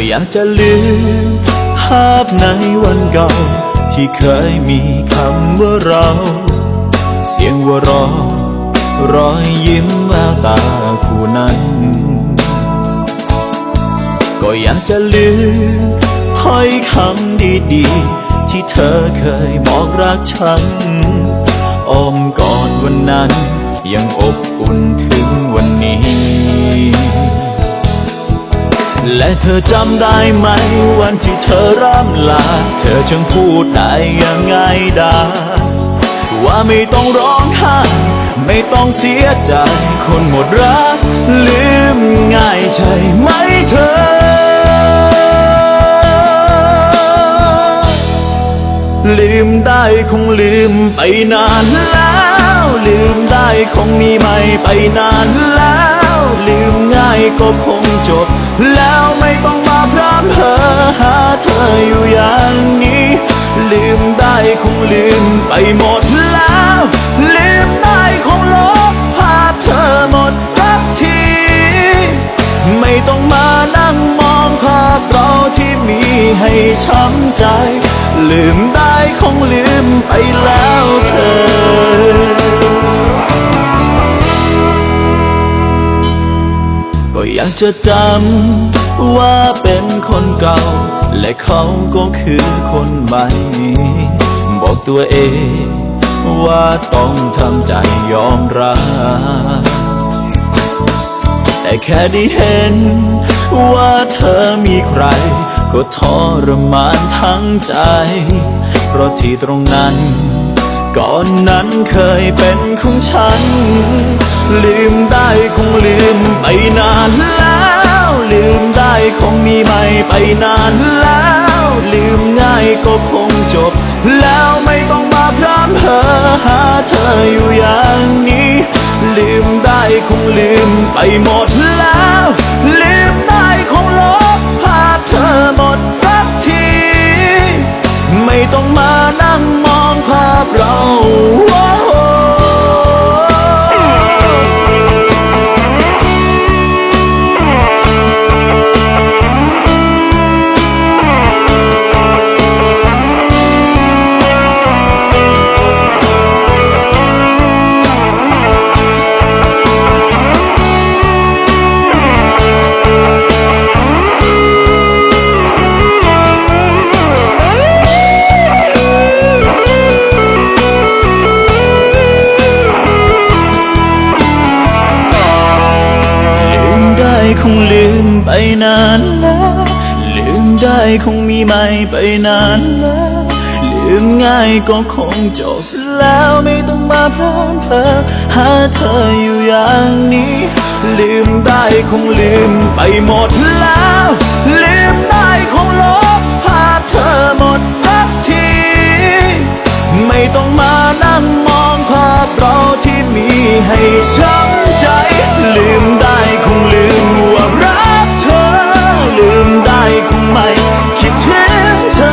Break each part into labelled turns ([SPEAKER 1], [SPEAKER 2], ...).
[SPEAKER 1] อยากจะลืมภาพในวันเก่าที่เคยมีคำว่าเราเสียงหัวเราะรอยยิ้มแววตาคู่นั้นก็อยากจะลืมถ้อยคำดีๆที่เธอเคยบอกรักฉันอ้อมกอดวันนั้นยังอบอุ่นถึงวันนี้และเธอจำได้ไหมวันที่เธอร่ำลาเธอจึงพูดได้ยังไงได้ว่าไม่ต้องร้องไห้ไม่ต้องเสียใจคนหมดรักลืมง่ายใช่ไหมเธอลืมได้คงลืมไปนานแล้วลืมได้คงมีไม่ไปนานแล้วลืมง่ายก็คงจบแล้วไม่ต้องมาพร่ำเพ้อหาเธออยู่อย่างนี้ลืมได้คงลืมไปหมดแล้วลืมได้คงลบภาพเธอหมดสักทีไม่ต้องมานั่งมองภาพเราที่มีให้ช้ำใจลืมได้คงลืมไปแล้วเธอก็อยากจะจำว่าเป็นคนเก่าและเขาก็คือคนใหม่บอกตัวเองว่าต้องทำใจยอมรับแต่แค่ได้เห็นว่าเธอมีใครก็ทรมานทั้งใจเพราะที่ตรงนั้นก่อนนั้นเคยเป็นของฉันลืมได้คงลืมไปนานแล้วลืมได้คงมีไม่ไปนานแล้วลืมง่ายก็คงจบแล้วไม่ต้องมาพร่ำเพ้อหาเธออยู่อย่างนี้ลืมได้คงลืมไปหมดแล้วลืมได้คงลบภาพเธอหมดสักทีไม่ต้องมานั่งมองภาพเราคงลืมไปนานแล้วลืมได้คงมีไม่ไปนานแล้วลืมง่ายก็คงจบแล้วไม่ต้องมาพร่ำเพ้อหาเธออยู่อย่างนี้ลืมได้คงลืมไปหมดแล้วลืมได้คงลบภาพเธอหมดสักทีไม่ต้องมานั่งมองภาพเราที่มีให้ช้ำใจลืมได้คงลืมว่ารักเธอลืมได้คงไม่คิดถึงเธอ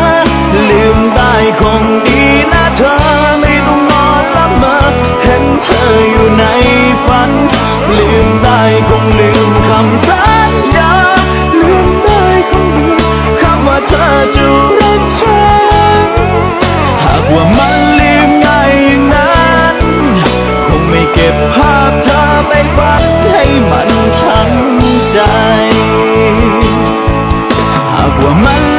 [SPEAKER 1] ลืมได้คงดีนะเธอไม่ต้องนอนละเมอเห็นเธออยู่ในฝันลืมได้คงลืมคำสัญญาลืมได้คงลืมคำว่าเธอจะรักฉันหากว่ามันลืมง่ายอย่างนั้นคงไม่เก็บภาพเธอไปฝันให้มันช้ำใจหากว่ามัน